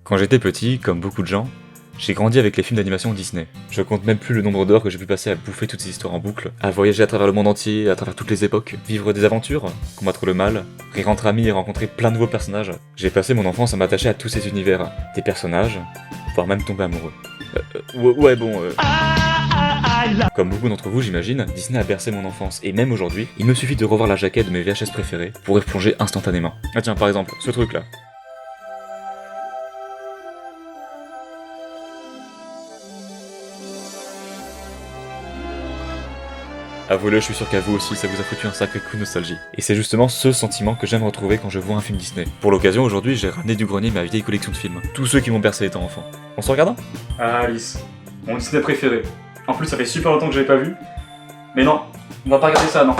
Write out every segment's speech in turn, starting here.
Quand j'étais petit, comme beaucoup de gens, j'ai grandi avec les films d'animation Disney. Je compte même plus le nombre d'heures que j'ai pu passer à bouffer toutes ces histoires en boucle, à voyager à travers le monde entier, à travers toutes les époques, vivre des aventures, combattre le mal, rire entre amis et rencontrer plein de nouveaux personnages. J'ai passé mon enfance à m'attacher à tous ces univers, des personnages, voire même tomber amoureux. Comme beaucoup d'entre vous, j'imagine, Disney a bercé mon enfance, et même aujourd'hui, il me suffit de revoir la jaquette de mes VHS préférés pour y replonger instantanément. Ah tiens, par exemple, ce truc là. Avouez-le, je suis sûr qu'à vous aussi, ça vous a foutu un sacré coup de nostalgie. Et c'est justement ce sentiment que j'aime retrouver quand je vois un film Disney. Pour l'occasion, aujourd'hui, j'ai ramené du grenier ma vieille collection de films. Tous ceux qui m'ont bercé étant enfant. On se regarde? Ah, Alice, mon Disney préféré. En plus, ça fait super longtemps que je l'ai pas vu. Mais non, on va pas regarder ça, non.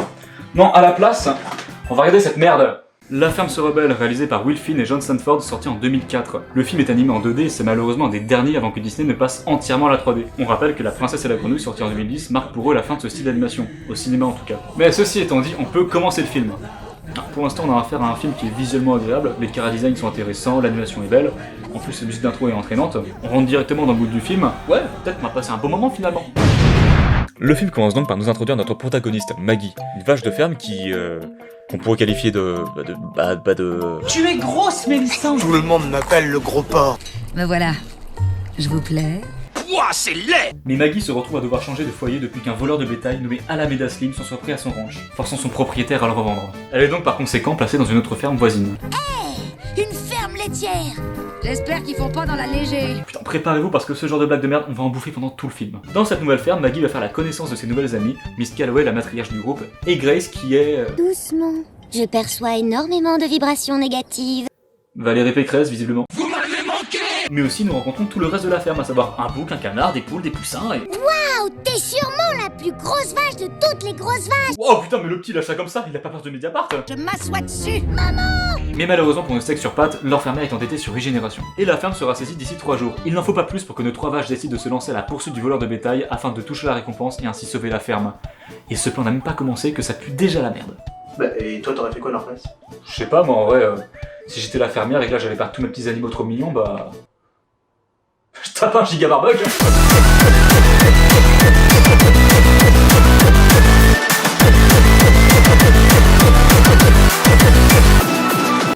Non, à la place, on va regarder cette merde. La ferme se rebelle, réalisé par Will Finn et John Stanford, sorti en 2004. Le film est animé en 2D et c'est malheureusement un des derniers avant que Disney ne passe entièrement à la 3D. On rappelle que La Princesse et la Grenouille, sorti en 2010, marque pour eux la fin de ce style d'animation, au cinéma en tout cas. Mais ceci étant dit, on peut commencer le film. Pour l'instant, on a affaire à un film qui est visuellement agréable, les chara-designs sont intéressants, l'animation est belle, en plus la musique d'intro est entraînante. On rentre directement dans le bout du film. Ouais, peut-être qu'on va passer un bon moment finalement. Le film commence donc par nous introduire notre protagoniste, Maggie, une vache de ferme qui, qu'on pourrait qualifier de... Tu es grosse, Mélissa. Tout le monde m'appelle le gros porc. Me voilà. Je vous plais? Ouah, c'est laid. Mais Maggie se retrouve à devoir changer de foyer depuis qu'un voleur de bétail nommé Alameda Slim s'en soit pris à son ranch, forçant son propriétaire à le revendre. Elle est donc par conséquent placée dans une autre ferme voisine. Une ferme laitière! J'espère qu'ils font pas dans la léger. Putain, préparez-vous parce que ce genre de blague de merde, on va en bouffer pendant tout le film. Dans cette nouvelle ferme, Maggie va faire la connaissance de ses nouvelles amies, Miss Calloway, la matriarche du groupe, et Grace qui est... Doucement. Je perçois énormément de vibrations négatives. Valérie Pécresse, visiblement. Vous m'avez manqué. Mais aussi, nous rencontrons tout le reste de la ferme, à savoir un bouc, un canard, des poules, des poussins et... Waouh, t'es sûrement la plus grosse vache de toutes les grosses vaches. Oh putain, mais le petit lâche ça comme ça, il a pas peur de Mediapart. Je m'assois dessus. Mais malheureusement pour nos steaks sur pattes, leur fermière est endettée sur régénération. Et la ferme sera saisie d'ici 3 jours. Il n'en faut pas plus pour que nos 3 vaches décident de se lancer à la poursuite du voleur de bétail afin de toucher la récompense et ainsi sauver la ferme. Et ce plan n'a même pas commencé que ça pue déjà la merde. Bah, et toi, t'aurais fait quoi à leur place? Je sais pas, moi en vrai, si j'étais la fermière et que là j'avais pas tous mes petits animaux trop mignons, bah... Je tape un giga barbug.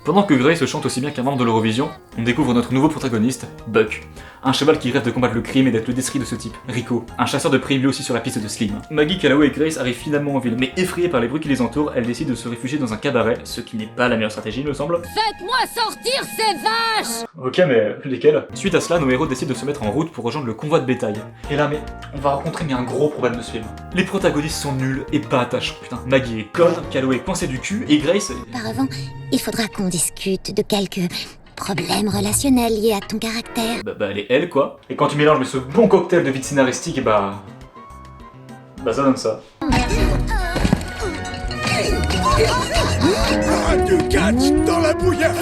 Pendant que Grace chante aussi bien qu'un membre de l'Eurovision, on découvre notre nouveau protagoniste, Buck. Un cheval qui rêve de combattre le crime et d'être le destrier de ce type, Rico, un chasseur de primes lui aussi sur la piste de Slim. Maggie, Calloway et Grace arrivent finalement en ville, mais effrayées par les bruits qui les entourent, elles décident de se réfugier dans un cabaret, ce qui n'est pas la meilleure stratégie, il me semble. Faites-moi sortir ces vaches! Ok, mais lesquelles? Suite à cela, nos héros décident de se mettre en route pour rejoindre le convoi de bétail. Et là, mais on va rencontrer un gros problème de ce film. Les protagonistes sont nuls et pas attachants, putain. Maggie est conne, Calloway est coincée du cul, et Grace... Auparavant, il faudra qu'on discute de quelques problèmes relationnels liés à ton caractère. Bah elle est elle, quoi. Et quand tu mélanges mais ce bon cocktail de vide scénaristique, bah ça donne ça. Du catch dans la bouillère.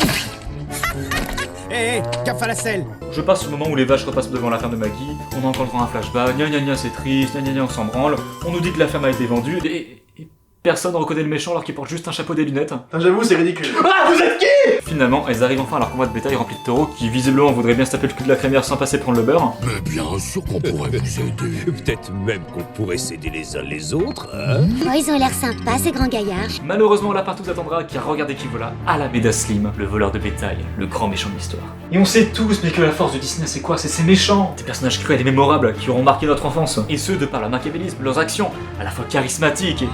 Hé, gaffe à la selle. Je passe au moment où les vaches repassent devant la ferme de Maggie, on a encore droit à un flashback, gna gna gna c'est triste, gna gna gna on s'en branle, on nous dit que la ferme a été vendue, et personne reconnaît le méchant alors qu'il porte juste un chapeau des lunettes. Enfin, j'avoue, c'est ridicule. Ah, vous êtes qui? Finalement, elles arrivent enfin à leur convoi de bétail rempli de taureaux qui visiblement voudraient bien se taper le cul de la crémière sans passer prendre le beurre. Mais bien sûr qu'on pourrait vous aider. Peut-être même qu'on pourrait s'aider les uns les autres, hein? Oh, ils ont l'air sympas, ces grands gaillards. Malheureusement, la partout attendra car regardez qui voilà, Alameda Slim, le voleur de bétail, le grand méchant de l'histoire. Et on sait tous mais que la force de Disney c'est quoi? C'est ces méchants, des personnages cruels et mémorables qui auront marqué notre enfance. Et ce de par leur machiavélisme, leurs actions, à la fois charismatiques et...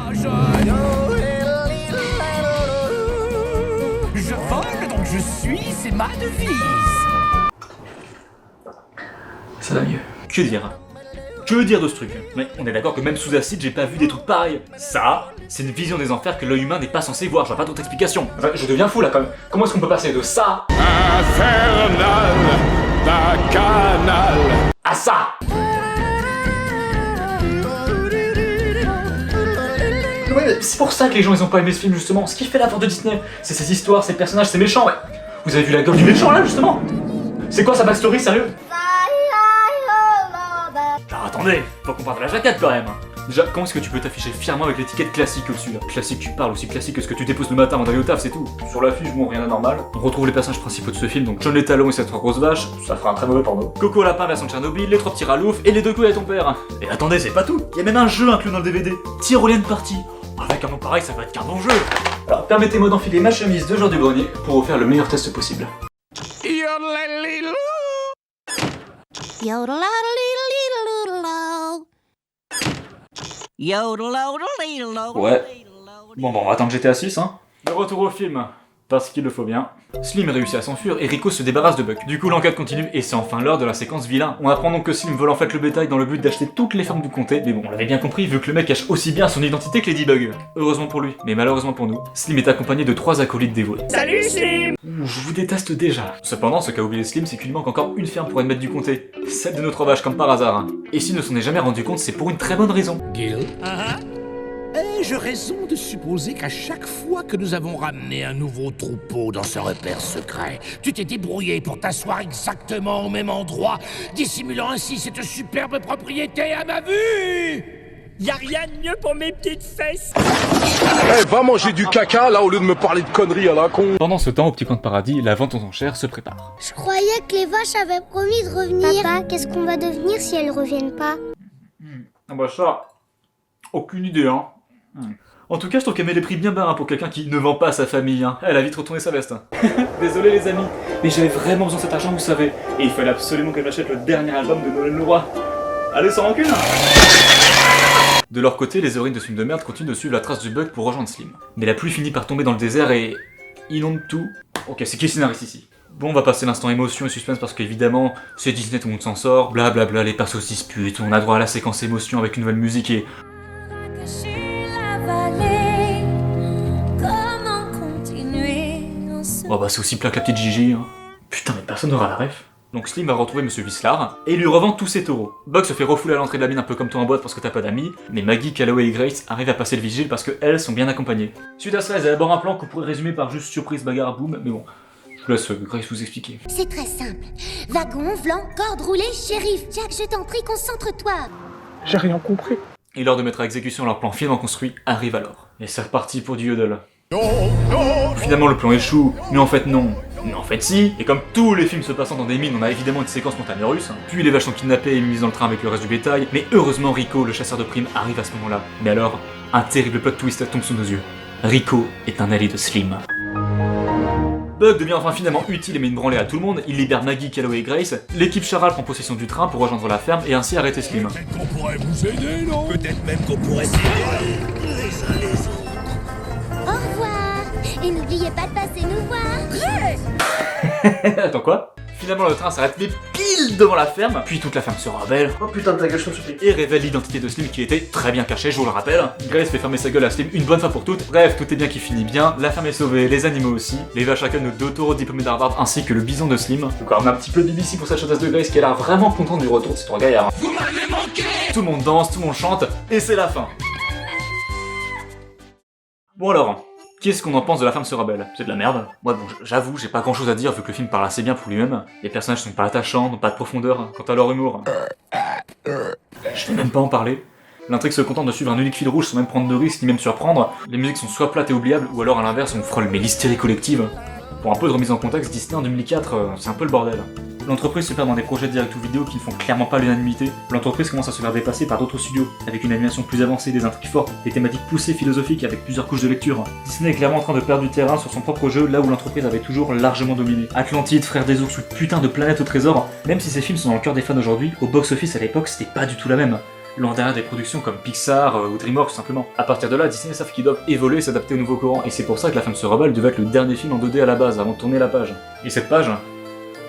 Je vole, donc je suis, c'est ma devise. Ça va mieux. Que dire? Que dire de ce truc? Mais on est d'accord que même sous acide, j'ai pas vu des trucs pareils. Ça, c'est une vision des enfers que l'œil humain n'est pas censé voir, je vois pas d'autre explication. Enfin, je deviens fou là quand même. Comment est-ce qu'on peut passer de ça Infernal, bacchanal. à ça? Ouais, c'est pour ça que les gens ils ont pas aimé ce film justement. Ce qui fait la force de Disney, c'est ces histoires, ces personnages, ces méchants. Ouais. Vous avez vu la gueule du méchant là justement? C'est quoi sa backstory, sérieux? Alors attendez, faut qu'on parle de la jaquette quand même. Déjà, comment est-ce que tu peux t'afficher fièrement avec l'étiquette classique au-dessus là? Classique, tu parles aussi classique que ce que tu déposes le matin avant d'aller au taf, c'est tout. Sur l'affiche, bon, rien d'anormal. On retrouve les personnages principaux de ce film, donc John les Talons et ses 3 grosses vaches, ça fera un très mauvais porno. Coco Lapin version Tchernobyl, les 3 petits raloufs et les 2 couilles à ton père. Et attendez, c'est pas tout, il y a même un jeu inclus dans le DVD. Tyrolienne Party. Avec un nom pareil, ça va être qu'un bon jeu. Alors permettez-moi d'enfiler ma chemise de jour du grenier pour vous faire le meilleur test possible. Ouais. Bon, on va attendre GTA 6, hein. De retour au film, parce qu'il le faut bien. Slim réussit à s'enfuir et Rico se débarrasse de Buck. Du coup, l'enquête continue et c'est enfin l'heure de la séquence vilain. On apprend donc que Slim vole en fait le bétail dans le but d'acheter toutes les fermes du comté, mais bon, on l'avait bien compris vu que le mec cache aussi bien son identité que Ladybug. Heureusement pour lui, mais malheureusement pour nous, Slim est accompagné de 3 acolytes dévoués. Salut Slim! Je vous déteste déjà. Cependant, ce qu'a oublié Slim, c'est qu'il lui manque encore une ferme pour être maître du comté. Celle de nos 3 vaches, comme par hasard. Et s'il ne s'en est jamais rendu compte, c'est pour une très bonne raison. Gil, ai-je raison de supposer qu'à chaque fois que nous avons ramené un nouveau troupeau dans ce repère secret, tu t'es débrouillé pour t'asseoir exactement au même endroit, dissimulant ainsi cette superbe propriété à ma vue? Y'a rien de mieux pour mes petites fesses! Eh, va manger du caca là au lieu de me parler de conneries à la con. Pendant ce temps, au petit coin de paradis, la vente aux enchères se prépare. Je croyais que les vaches avaient promis de revenir. Papa, qu'est-ce qu'on va devenir si elles reviennent pas? Ah bah ça, aucune idée, hein. En tout cas, je trouve qu'elle met les prix bien bas hein, pour quelqu'un qui ne vend pas à sa famille. Hein. Elle a vite retourné sa veste. Hein. Désolé les amis, mais j'avais vraiment besoin de cet argent, vous savez. Et il fallait absolument qu'elle m'achète le dernier album de Noël Leroy. Allez, sans rancune. De leur côté, les héroïnes de ce film de merde continuent de suivre la trace du bug pour rejoindre Slim. Mais la pluie finit par tomber dans le désert et inonde tout. Ok, c'est qui le scénariste ici? Bon, on va passer l'instant émotion et suspense parce qu'évidemment, c'est Disney, tout le monde s'en sort, blablabla, les persos se disputent, on a droit à la séquence émotion avec une nouvelle musique et... Oh bah c'est aussi plat que la petite Gigi, hein. Putain mais personne n'aura la ref. Donc Slim va retrouver Monsieur Whistler et lui revend tous ses taureaux. Buck se fait refouler à l'entrée de la mine un peu comme toi en boîte parce que t'as pas d'amis, mais Maggie, Calloway et Grace arrivent à passer le vigile parce qu'elles sont bien accompagnées. Suite à cela, elles élaborent un plan qu'on pourrait résumer par juste surprise, bagarre, boum, mais bon, je vous laisse Grace vous expliquer. C'est très simple. Wagon, vlan, corde roulée, shérif. Jack, je t'en prie, concentre-toi. J'ai rien compris. Et l'heure de mettre à exécution leur plan finement construit arrive alors. Et c'est reparti pour du yodel. Finalement le plan échoue, mais en fait non. Mais en fait si, et comme tous les films se passant dans des mines, on a évidemment une séquence montagne russe, puis les vaches sont kidnappées et mises dans le train avec le reste du bétail, mais heureusement Rico, le chasseur de primes, arrive à ce moment-là. Mais alors, un terrible plot twist tombe sous nos yeux. Rico est un allié de Slim. Buck devient enfin finalement utile et met une branlée à tout le monde, il libère Maggie, Calloway et Grace, l'équipe Charal prend possession du train pour rejoindre la ferme et ainsi arrêter Slim. Peut-être qu'on pourrait vous aider, non? Peut-être même qu'on pourrait s'aider les uns les autres. Au revoir. Et n'oubliez pas de passer nous voir. Attends quoi? Finalement le train s'arrête mais pile devant la ferme, puis toute la ferme se rebelle Oh putain de ta gueule, je t'en supplie. et révèle l'identité de Slim qui était très bien cachée, je vous le rappelle. Grace fait fermer sa gueule à Slim une bonne fois pour toutes. Bref, tout est bien qui finit bien, la ferme est sauvée, les animaux aussi, les vaches accueillent nos 2 taureaux diplômés d'Harvard ainsi que le bison de Slim. Donc on a un petit peu de BBC pour cette chasseuse de Grace qui a l'air vraiment contente du retour de ces 3 gaillards. Vous m'avez manqué! Tout le monde danse, tout le monde chante, et c'est la fin. Bon alors, qu'est-ce qu'on en pense de La Femme se rebelle? C'est de la merde. Moi bon, j'avoue, j'ai pas grand chose à dire vu que le film parle assez bien pour lui-même. Les personnages sont pas attachants, n'ont pas de profondeur quant à leur humour. Je vais même pas en parler. L'intrigue se contente de suivre un unique fil rouge sans même prendre de risques ni même surprendre. Les musiques sont soit plates et oubliables, ou alors à l'inverse on frôle mais l'hystérie collective. Pour un peu de remise en contexte, Disney en 2004, c'est un peu le bordel. L'entreprise se perd dans des projets de direct ou vidéo qui ne font clairement pas l'unanimité. L'entreprise commence à se faire dépasser par d'autres studios, avec une animation plus avancée, des intrigues fortes, des thématiques poussées philosophiques avec plusieurs couches de lecture. Disney est clairement en train de perdre du terrain sur son propre jeu, là où l'entreprise avait toujours largement dominé. Atlantide, Frères des ours ou putain de Planète au trésor, même si ces films sont dans le cœur des fans aujourd'hui, au box-office à l'époque c'était pas du tout la même. Loin derrière des productions comme Pixar ou DreamWorks simplement. À partir de là, Disney savent qu'ils doivent évoluer et s'adapter au nouveau courant, et c'est pour ça que La Femme se rebelle devait être le dernier film en 2D à la base, avant de tourner la page. Et cette page,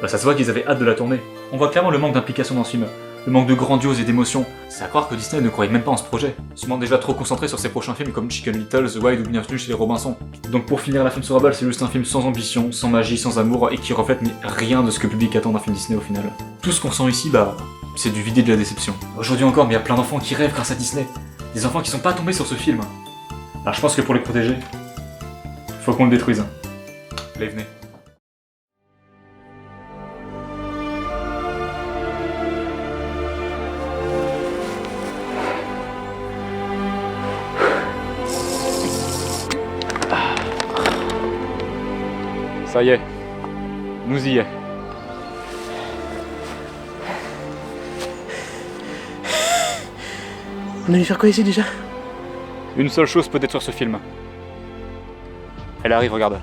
bah ça se voit qu'ils avaient hâte de la tourner. On voit clairement le manque d'implication dans ce film, le manque de grandiose et d'émotion. C'est à croire que Disney ne croyait même pas en ce projet, sûrement déjà trop concentré sur ses prochains films comme Chicken Little, The Wild ou Bienvenue chez les Robinson. Donc pour finir, La Femme se rebelle, c'est juste un film sans ambition, sans magie, sans amour, et qui reflète mais rien de ce que le public attend d'un film Disney au final. Tout ce qu'on sent ici, bah, c'est du vide et de la déception. Aujourd'hui encore, mais il y a plein d'enfants qui rêvent grâce à Disney. Des enfants qui sont pas tombés sur ce film. Alors je pense que pour les protéger, faut qu'on le détruise. Allez, venez. Ça y est, nous y est. On allait faire quoi ici déjà? Une seule chose peut détruire ce film. Elle arrive, regarde.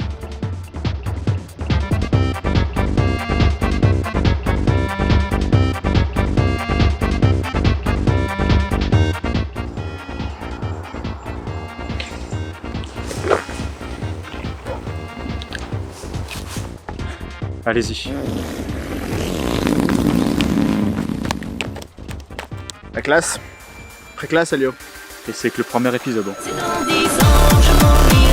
Allez-y. La classe. Très classe, Elio. Et c'est que le premier épisode. C'est dans 10 ans, je m'ennuie.